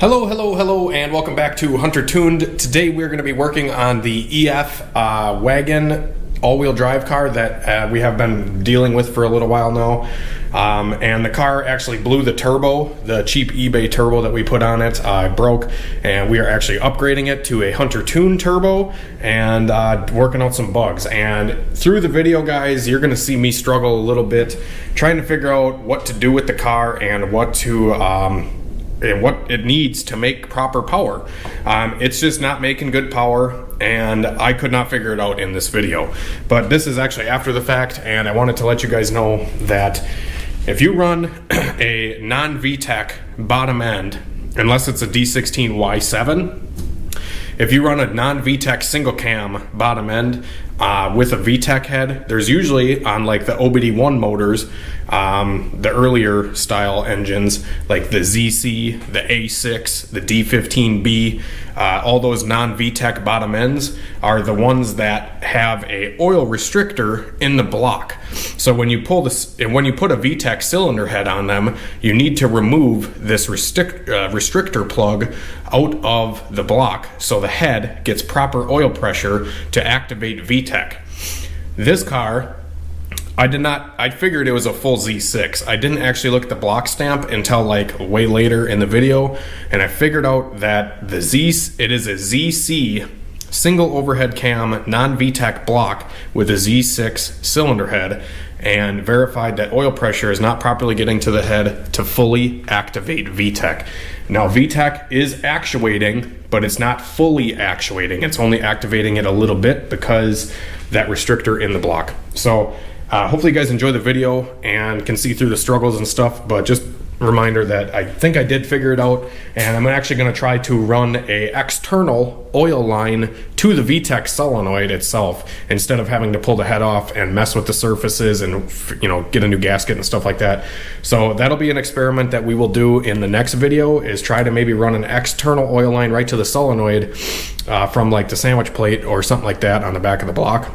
Hello, and welcome back to HunterTuned. Today we're going to be working on the EF wagon all-wheel drive car that we have been dealing with for a little while now. And the car actually blew the turbo, the cheap eBay turbo that we put on it, broke, and we are actually upgrading it to a HunterTuned turbo and working out some bugs. And through the video, guys, you're going to see me struggle a little bit trying to figure out what to do with the car and what to and what it needs to make proper power. It's just not making good power, and I could not figure it out in this video. But this is actually after the fact, and I wanted to let you guys know that if you run a non-Vtec bottom end, unless it's a D16Y7, if you run a non-Vtec single cam bottom end with a Vtec head, there's usually on like the OBD1 motors, the earlier style engines like the ZC, the A6, the D15B, all those non-Vtec bottom ends are the ones that have a oil restrictor in the block. So when you pull this, when you put a Vtec cylinder head on them, you need to remove this restrictor plug out of the block so the head gets proper oil pressure to activate Vtec. This car, I figured it was a full Z6. I didn't actually look at the block stamp until like way later in the video, and I figured out that it is a ZC single overhead cam non-Vtec block with a Z6 cylinder head, and verified that oil pressure is not properly getting to the head to fully activate Vtec. Now Vtec is actuating, but it's not fully actuating. It's only activating it a little bit because that restrictor in the block. So hopefully you guys enjoy the video and can see through the struggles and stuff, but just a reminder that I think I did figure it out, and I'm actually going to try to run a external oil line to the Vtec solenoid itself instead of having to pull the head off and mess with the surfaces and, you know, get a new gasket and stuff like that. So that'll be an experiment that we will do in the next video, is try to maybe run an external oil line right to the solenoid from like the sandwich plate or something like that on the back of the block,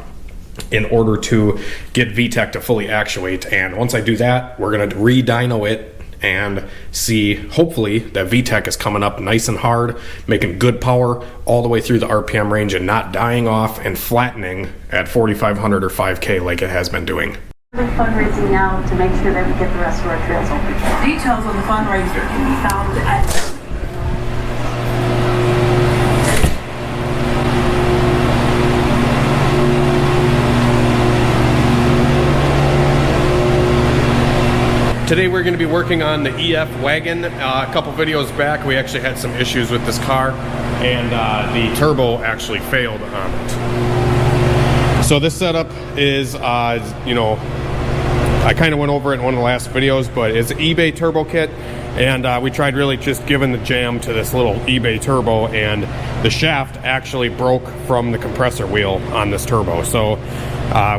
in order to get Vtec to fully actuate. And once I do that, we're going to re-dyno it and see, hopefully, that Vtec is coming up nice and hard, making good power all the way through the RPM range and not dying off and flattening at 4,500 or 5K like it has been doing. We're fundraising now to make sure that we get the rest of our trails open. Details on the fundraiser can be found at Today we're going to be working on the EF wagon. A couple videos back we actually had some issues with this car, and the turbo actually failed on it. So this setup is, you know, I kind of went over it in one of the last videos, but it's an eBay turbo kit, and we tried really just giving the jam to this little eBay turbo, and the shaft actually broke from the compressor wheel on this turbo. So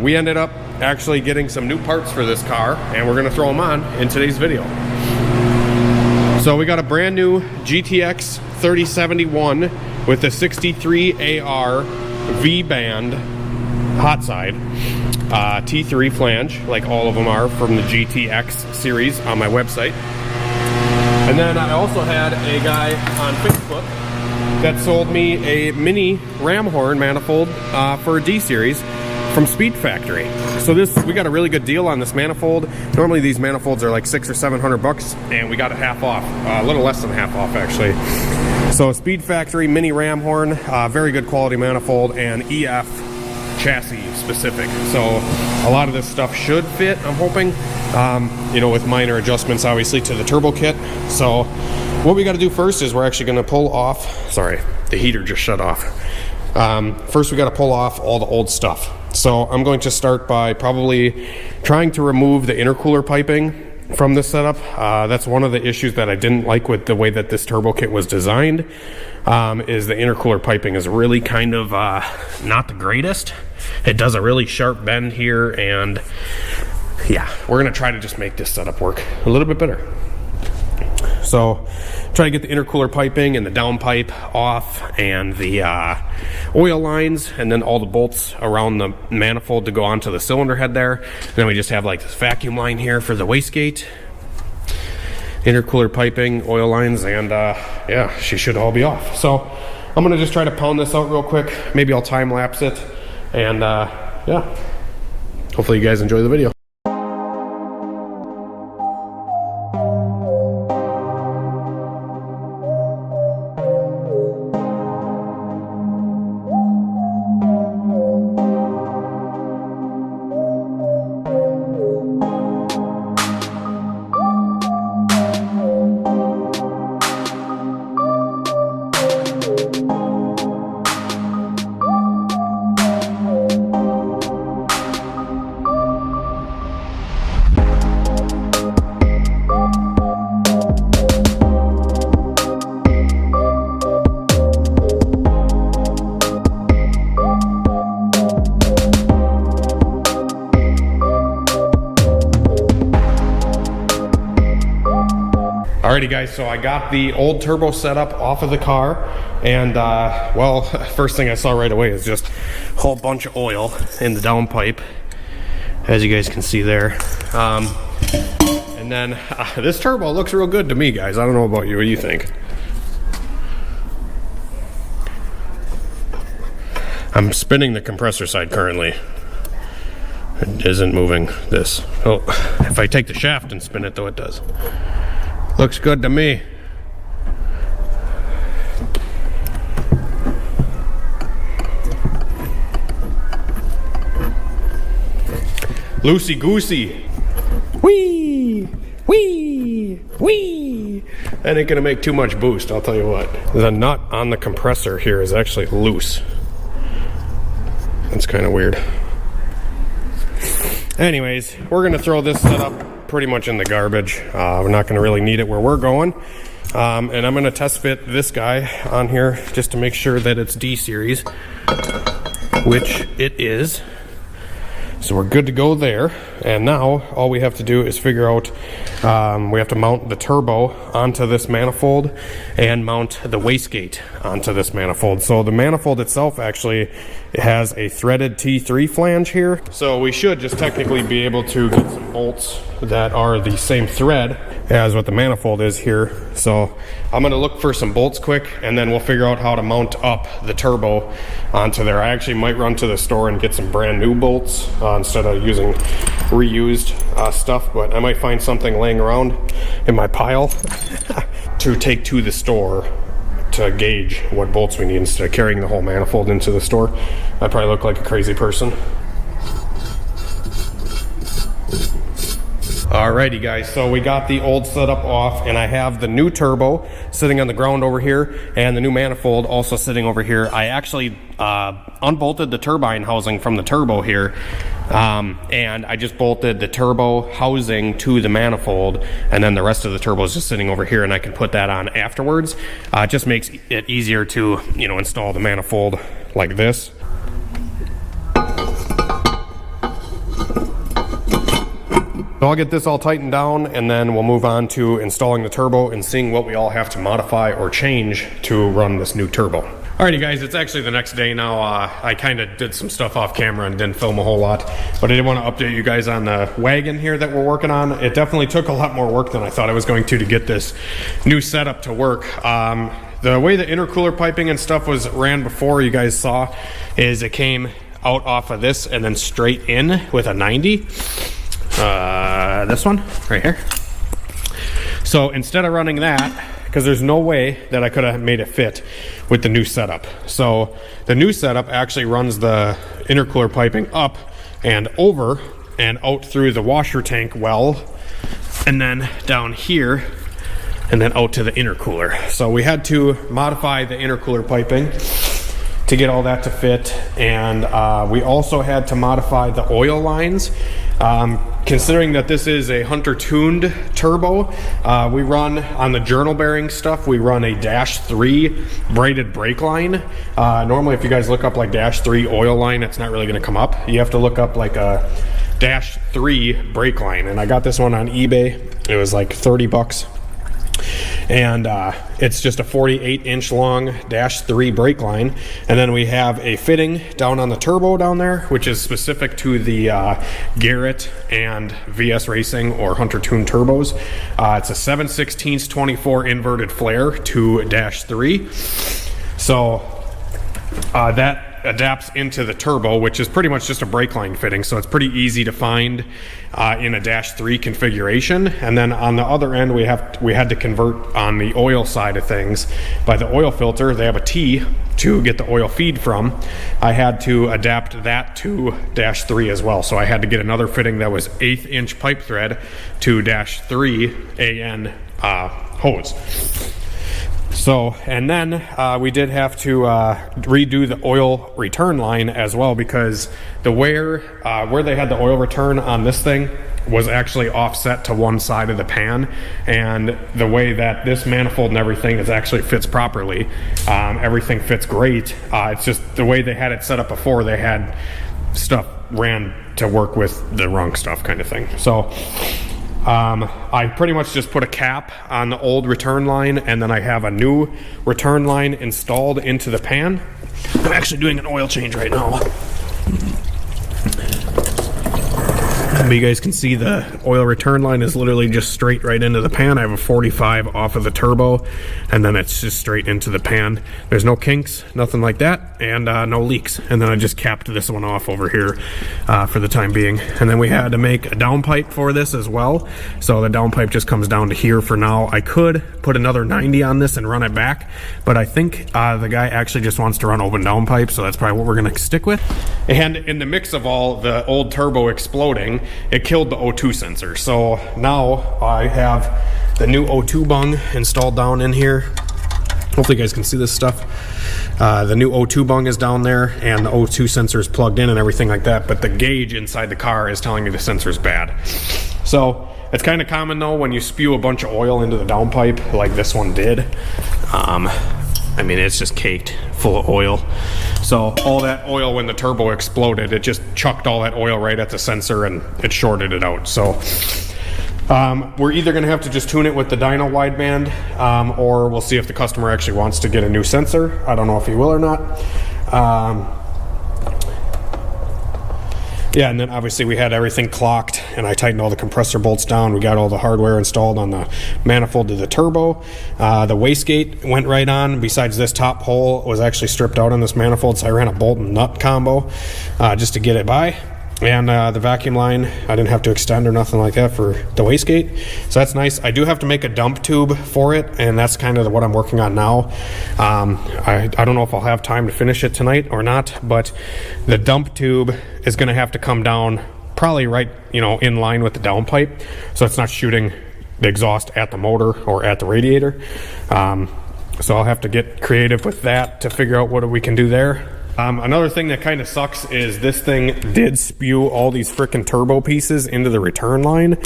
we ended up actually getting some new parts for this car, and we're going to throw them on in today's video. So we got a brand new GTX 3071 with a 63 AR V-band hot side T3 flange, like all of them are from the GTX series on my website. And then I also had a guy on Facebook that sold me a mini ram horn manifold for a D series from Speed Factory. So we got a really good deal on this manifold. Normally these manifolds are like $600 or $700, and we got it half off, a little less than half off actually. So Speed Factory mini ram horn, very good quality manifold, and EF chassis specific. So a lot of this stuff should fit, I'm hoping, you know, with minor adjustments obviously to the turbo kit. So what we got to do first is we're actually going to pull off, sorry, the heater just shut off. First we got to pull off all the old stuff. So I'm going to start by probably trying to remove the intercooler piping from this setup. That's one of the issues that I didn't like with the way that this turbo kit was designed, is the intercooler piping is really kind of not the greatest. It does a really sharp bend here, and yeah, we're going to try to just make this setup work a little bit better. So try to get the intercooler piping and the downpipe off, and the oil lines, and then all the bolts around the manifold to go onto the cylinder head there. And then we just have like this vacuum line here for the wastegate. intercooler piping, oil lines, and yeah, she should all be off. So I'm gonna just try to pound this out real quick. Maybe I'll time lapse it, and yeah, hopefully you guys enjoy the video. Alrighty guys, so I got the old turbo setup off of the car, and well, first thing I saw right away is just a whole bunch of oil in the downpipe, as you guys can see there. And then this turbo looks real good to me, guys. I don't know about you. What do you think? I'm spinning the compressor side currently. It isn't moving this. Oh, if I take the shaft and spin it though, it does. Looks good to me. Loosey goosey. Whee! Whee! Whee! That ain't gonna make too much boost, I'll tell you what. The nut on the compressor here is actually loose. That's kind of weird. Anyways, we're gonna throw this setup pretty much in the garbage. We're not gonna really need it where we're going. And I'm gonna test fit this guy on here just to make sure that it's D series, which it is. So we're good to go there. And now all we have to do is figure out, we have to mount the turbo onto this manifold and mount the wastegate onto this manifold. So the manifold itself actually has a threaded T3 flange here. So we should just technically be able to get some bolts that are the same thread as what the manifold is here. So I'm gonna look for some bolts quick, and then we'll figure out how to mount up the turbo onto there. I actually might run to the store and get some brand new bolts instead of using reused stuff, but I might find something laying around in my pile to take to the store to gauge what bolts we need instead of carrying the whole manifold into the store. I probably look like a crazy person. Alrighty guys, so we got the old setup off, and I have the new turbo sitting on the ground over here and the new manifold also sitting over here. I actually unbolted the turbine housing from the turbo here, and I just bolted the turbo housing to the manifold, and then the rest of the turbo is just sitting over here, and I can put that on afterwards. It just makes it easier to, you know, install the manifold like this. So I'll get this all tightened down, and then we'll move on to installing the turbo and seeing what we all have to modify or change to run this new turbo. Alrighty guys, it's actually the next day now. I kind of did some stuff off camera and didn't film a whole lot, but I did want to update you guys on the wagon here that we're working on. It definitely took a lot more work than I thought I was going to get this new setup to work. The way the intercooler piping and stuff was ran before, you guys saw, is it came out off of this and then straight in with a 90. This one right here. So instead of running that, because there's no way that I could have made it fit with the new setup. So the new setup actually runs the intercooler piping up and over and out through the washer tank well, and then down here, and then out to the intercooler. So we had to modify the intercooler piping to get all that to fit, and we also had to modify the oil lines. Considering that this is a HunterTuned turbo, we run on the journal bearing stuff, we run a -3 braided brake line. Normally if you guys look up like -3 oil line, it's not really going to come up. You have to look up like a -3 brake line, and I got this one on eBay. It was like 30 bucks. and it's just a 48-inch long -3 brake line. And then we have a fitting down on the turbo down there, which is specific to the Garrett and VS Racing or HunterTuned turbos. It's a 7/16 24 inverted flare to -3. So that adapts into the turbo, which is pretty much just a brake line fitting, so it's pretty easy to find in a -3 configuration. And then on the other end, we had to convert on the oil side of things by the oil filter. They have a T to get the oil feed from. I had to adapt that to -3 as well, so I had to get another fitting that was 1/8-inch pipe thread to -3 AN hose. So, and then we did have to redo the oil return line as well, because the where they had the oil return on this thing was actually offset to one side of the pan, and the way that this manifold and everything is actually fits properly, everything fits great. It's just the way they had it set up before, they had stuff ran to work with the wrong stuff kind of thing. So I pretty much just put a cap on the old return line, and then I have a new return line installed into the pan. I'm actually doing an oil change right now. But you guys can see the oil return line is literally just straight right into the pan. I have a 45 off of the turbo, and then it's just straight into the pan. There's no kinks, nothing like that, and no leaks. And then I just capped this one off over here for the time being. And then we had to make a downpipe for this as well. So the downpipe just comes down to here for now. I could put another 90 on this and run it back, but I think the guy actually just wants to run open downpipe, so that's probably what we're gonna stick with. And in the mix of all the old turbo exploding, it killed the O2 sensor. So now I have the new O2 bung installed down in here. Hopefully you guys can see this stuff. The new O2 bung is down there, and the O2 sensor is plugged in and everything like that, but the gauge inside the car is telling me the sensor is bad. So it's kind of common though when you spew a bunch of oil into the downpipe like this one did. I mean, it's just caked full of oil. So all that oil, when the turbo exploded, it just chucked all that oil right at the sensor and it shorted it out. So we're either going to have to just tune it with the dyno wideband, or we'll see if the customer actually wants to get a new sensor. I don't know if he will or not. Yeah, and then obviously we had everything clocked, and I tightened all the compressor bolts down. We got all the hardware installed on the manifold to the turbo. The wastegate went right on. Besides, this top hole was actually stripped out on this manifold, so I ran a bolt and nut combo just to get it by. And the vacuum line, I didn't have to extend or nothing like that for the wastegate, so that's nice. I do have to make a dump tube for it, and that's kind of what I'm working on now. I don't know if I'll have time to finish it tonight or not, but the dump tube is going to have to come down probably right, in line with the downpipe, so it's not shooting the exhaust at the motor or at the radiator. So I'll have to get creative with that to figure out what we can do there. Another thing that kind of sucks is this thing did spew all these frickin' turbo pieces into the return line.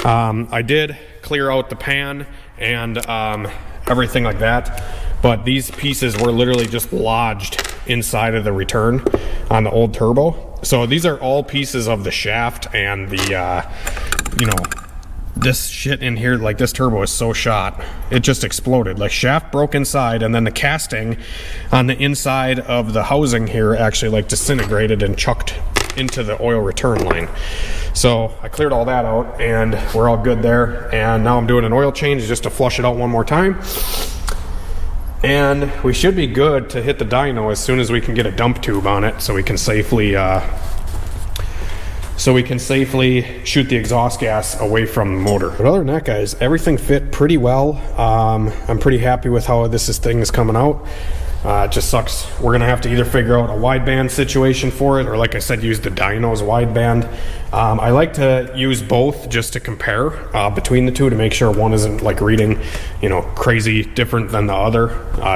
I did clear out the pan and everything like that, but these pieces were literally just lodged inside of the return on the old turbo. So these are all pieces of the shaft and the, this shit in here. Like, this turbo is so shot, it just exploded. Like, shaft broke inside, and then the casting on the inside of the housing here actually like disintegrated and chucked into the oil return line. So I cleared all that out, and we're all good there. And now I'm doing an oil change just to flush it out one more time, and we should be good to hit the dyno as soon as we can get a dump tube on it, so we can safely shoot the exhaust gas away from the motor. But other than that, guys, everything fit pretty well. I'm pretty happy with how this thing is coming out. It just sucks. We're gonna have to either figure out a wideband situation for it, or like I said, use the dyno's wideband. I like to use both just to compare between the two to make sure one isn't like reading, crazy different than the other,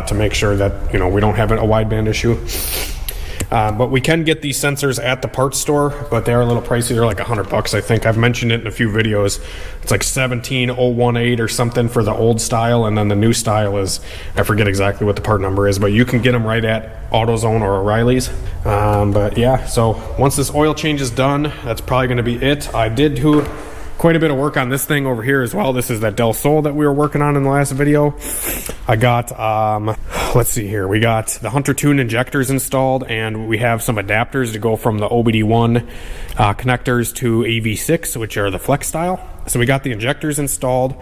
to make sure that, we don't have a wideband issue. But we can get these sensors at the parts store, but they are a little pricey. They're like $100, I think. I've mentioned it in a few videos. It's like 17018 or something for the old style, and then the new style is, I forget exactly what the part number is, but you can get them right at AutoZone or O'Reilly's. But yeah, so once this oil change is done, that's probably going to be it. I did quite a bit of work on this thing over here as well. This is that Del Sol that we were working on in the last video. I got, let's see here. We got the HunterTuned injectors installed, and we have some adapters to go from the OBD1 connectors to a V6, which are the flex style. So we got the injectors installed,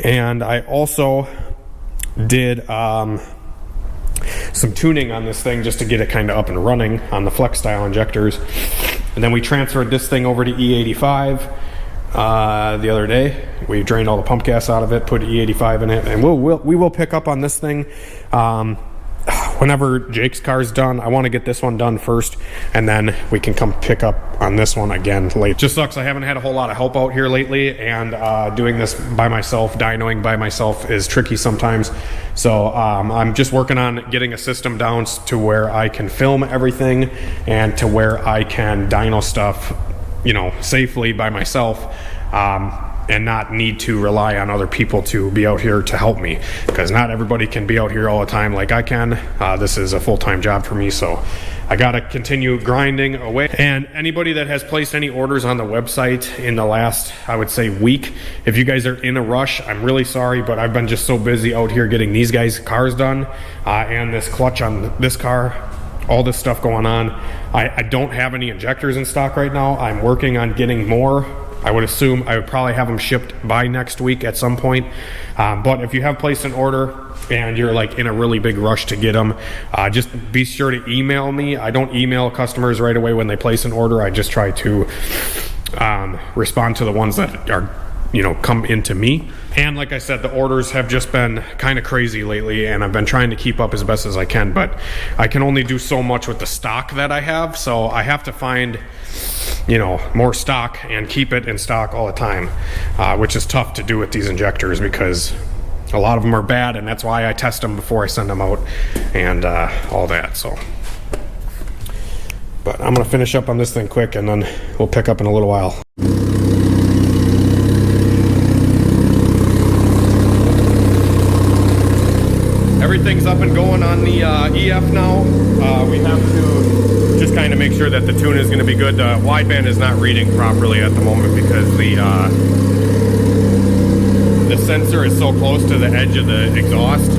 and I also did some tuning on this thing just to get it kind of up and running on the flex style injectors. And then we transferred this thing over to E85 the other day. We drained all the pump gas out of it, put E85 in it, and we will pick up on this thing whenever Jake's car's done. I want to get this one done first, and then we can come pick up on this one again late. Just sucks I haven't had a whole lot of help out here lately, and doing this by myself, dynoing by myself, is tricky sometimes. So I'm just working on getting a system down to where I can film everything and to where I can dyno stuff, you know, safely by myself, and not need to rely on other people to be out here to help me, because not everybody can be out here all the time like I can. This is a full-time job for me, so I gotta continue grinding away. And anybody that has placed any orders on the website in the last, I would say, week, if you guys are in a rush, I'm really sorry, but I've been just so busy out here getting these guys' cars done, and this clutch on this car, all this stuff going on. I don't have any injectors in stock right now. I'm working on getting more. I would assume I would probably have them shipped by next week at some point. But if you have placed an order and you're like in a really big rush to get them, just be sure to email me. I don't email customers right away when they place an order. I just try to respond to the ones that are, you know, come into me. And like I said, the orders have just been kind of crazy lately, and I've been trying to keep up as best as I can, but I can only do so much with the stock that I have, so I have to find, you know, more stock and keep it in stock all the time, which is tough to do with these injectors because a lot of them are bad, and that's why I test them before I send them out and all that. So, but I'm gonna finish up on this thing quick, and then we'll pick up in a little while. Everything's up and going on the EF now. We have to just kind of make sure that the tune is going to be good. The wideband is not reading properly at the moment because the sensor is so close to the edge of the exhaust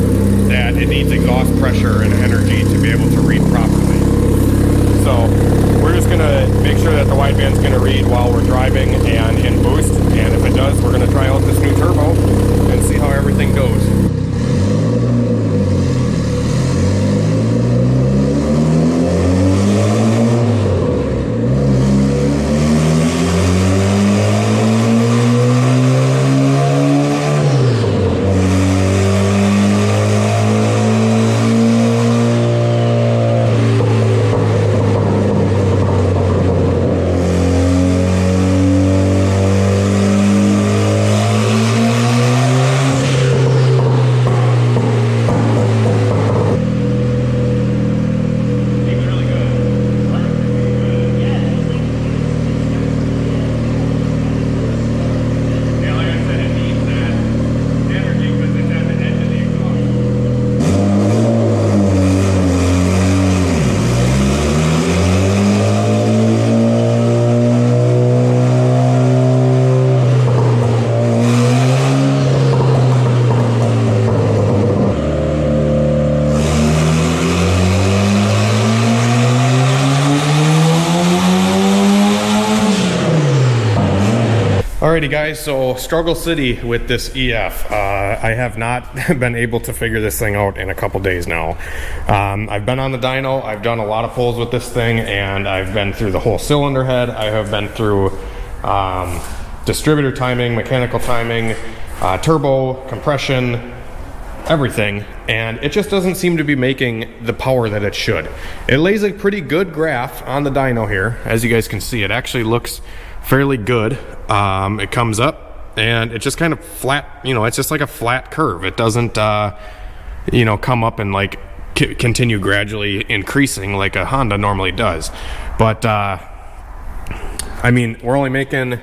that it needs exhaust pressure and energy to be able to read properly. So we're just going to make sure that the wideband's going to read while we're driving and in boost. And if it does, we're going to try out this new turbo and see how everything goes. Alrighty guys, so struggle city with this EF. I have not been able to figure this thing out in a couple days now. I've been on the dyno, I've done a lot of pulls with this thing, and I've been through the whole cylinder head. I have been through distributor timing, mechanical timing, turbo, compression, everything, and it just doesn't seem to be making the power that it should. It lays a pretty good graph on the dyno here. As you guys can see, it actually looks fairly good. It comes up and it just kind of flat, you know, it's just like a flat curve. It doesn't you know, come up and like continue gradually increasing like a Honda normally does. But I mean, we're only making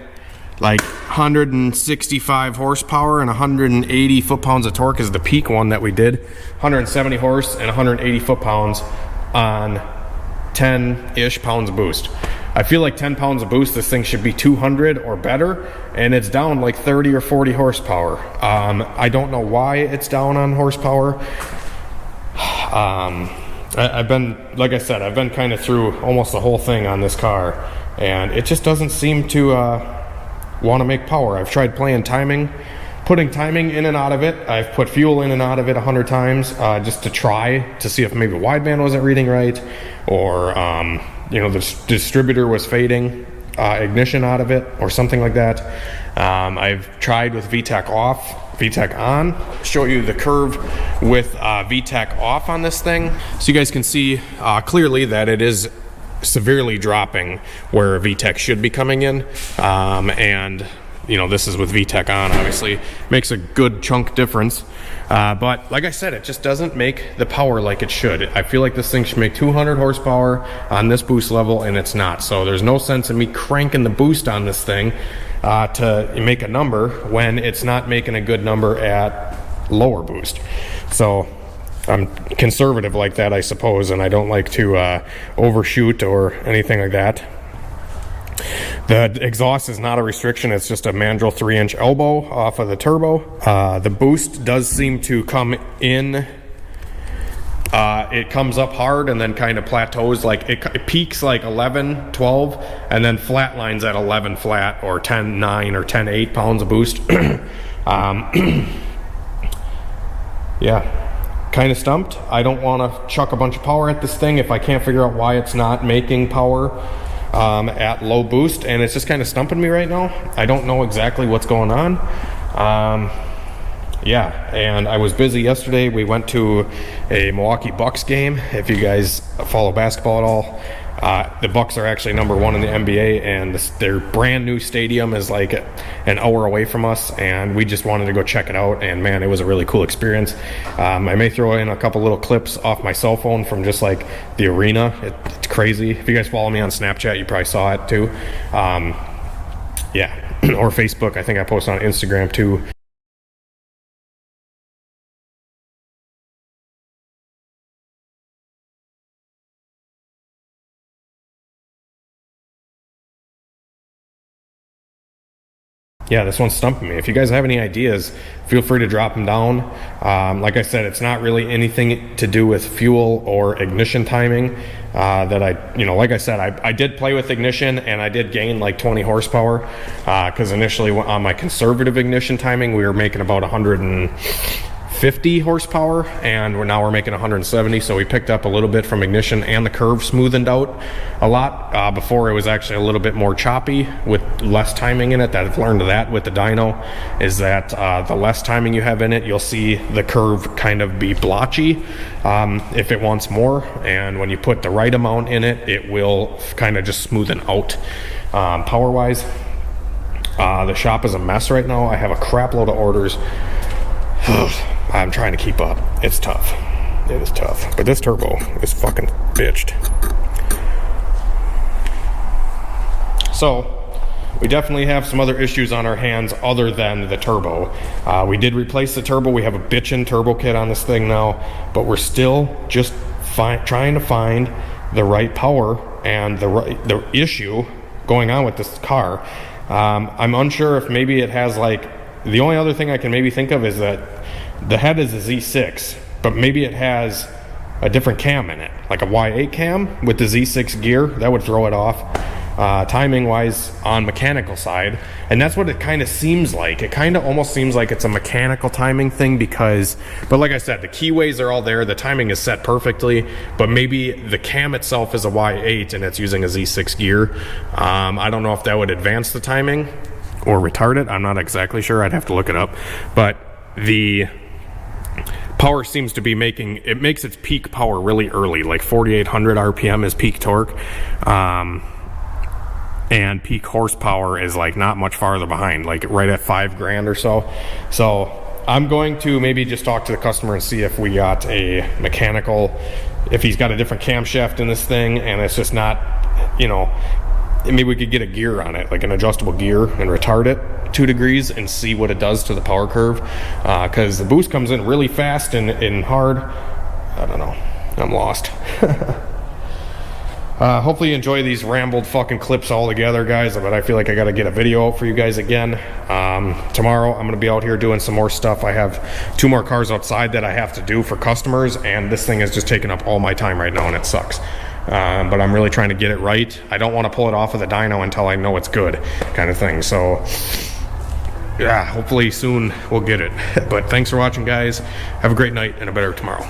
like 165 horsepower and 180 foot-pounds of torque is the peak one that we did. 170 horse and 180 foot-pounds on 10-ish pounds boost. I feel like 10 pounds of boost, this thing should be 200 or better, and it's down like 30 or 40 horsepower. I don't know why it's down on horsepower. I've been, like I said, I've been kind of through almost the whole thing on this car, and it just doesn't seem to want to make power. I've tried playing timing, putting timing in and out of it. I've put fuel in and out of it 100 times just to try to see if maybe wideband wasn't reading right, or you know, the distributor was fading ignition out of it or something like that. I've tried with Vtec off, Vtec on. Show you the curve with Vtec off on this thing, so you guys can see clearly that it is severely dropping where Vtec should be coming in, and you know, this is with Vtec on, obviously makes a good chunk difference, but like I said, it just doesn't make the power like it should. I feel like this thing should make 200 horsepower on this boost level, and it's not. So there's no sense in me cranking the boost on this thing to make a number when it's not making a good number at lower boost. So I'm conservative like that, I suppose, and I don't like to overshoot or anything like that. The exhaust is not a restriction, it's just a mandrel 3-inch elbow off of the turbo. The boost does seem to come in, it comes up hard and then kind of plateaus, like it peaks like 11, 12, and then flatlines at 11 flat, or 10, 9, or 10, 8 pounds of boost. Yeah, kind of stumped. I don't want to chuck a bunch of power at this thing if I can't figure out why it's not making power at low boost, and it's just kind of stumping me right now. I don't know exactly what's going on. Yeah, and I was busy yesterday. We went to a Milwaukee Bucks game. If you guys follow basketball at all, the Bucks are actually #1 in the NBA, and their brand new stadium is like an hour away from us, and we just wanted to go check it out, and man, it was a really cool experience. I may throw in a couple little clips off my cell phone from just like the arena. It's crazy. If you guys follow me on Snapchat, you probably saw it too. Yeah, or Facebook. I think I posted on Instagram too. Yeah, this one's stumping me. If you guys have any ideas, feel free to drop them down. Like I said, it's not really anything to do with fuel or ignition timing that like I said, I did play with ignition, and I did gain like 20 horsepower because initially on my conservative ignition timing, we were making about 150 horsepower, and we're making 170, so we picked up a little bit from ignition, and the curve smoothened out a lot. Before it was actually a little bit more choppy with less timing in it. That I've learned that with the dyno is that the less timing you have in it, you'll see the curve kind of be blotchy if it wants more, and when you put the right amount in it, it will kind of just smoothen out. Power wise, the shop is a mess right now. I have a crap load of orders. I'm trying to keep up. It's tough. It is tough. But this turbo is fucking bitched. So, we definitely have some other issues on our hands other than the turbo. We did replace the turbo. We have a bitchin' turbo kit on this thing now, but we're still just trying to find the right power and the issue going on with this car. I'm unsure if maybe it has like, the only other thing I can maybe think of is that the head is a Z6, but maybe it has a different cam in it, like a Y8 cam with the Z6 gear. That would throw it off timing wise on mechanical side, and that's what it kind of seems like. It kind of almost seems like it's a mechanical timing thing but like I said, the keyways are all there, the timing is set perfectly, but maybe the cam itself is a Y8 and it's using a Z6 gear. I don't know if that would advance the timing or retard it. I'm not exactly sure. I'd have to look it up, but the power seems to be makes its peak power really early, like 4,800 RPM is peak torque, and peak horsepower is like not much farther behind, like right at $5,000 or so. So I'm going to maybe just talk to the customer and see if we got a mechanical, if he's got a different camshaft in this thing and it's just not, maybe we could get a gear on it, like an adjustable gear, and retard it 2 degrees and see what it does to the power curve, because the boost comes in really fast and hard. I don't know, I'm lost. Hopefully you enjoy these rambled fucking clips all together, guys, but I feel like I gotta get a video out for you guys again. Tomorrow I'm gonna be out here doing some more stuff. I have 2 more cars outside that I have to do for customers, and this thing is just taking up all my time right now, and it sucks. But I'm really trying to get it right. I don't want to pull it off of the dyno until I know it's good, kind of thing. So yeah, hopefully soon we'll get it. But thanks for watching, guys. Have a great night and a better tomorrow.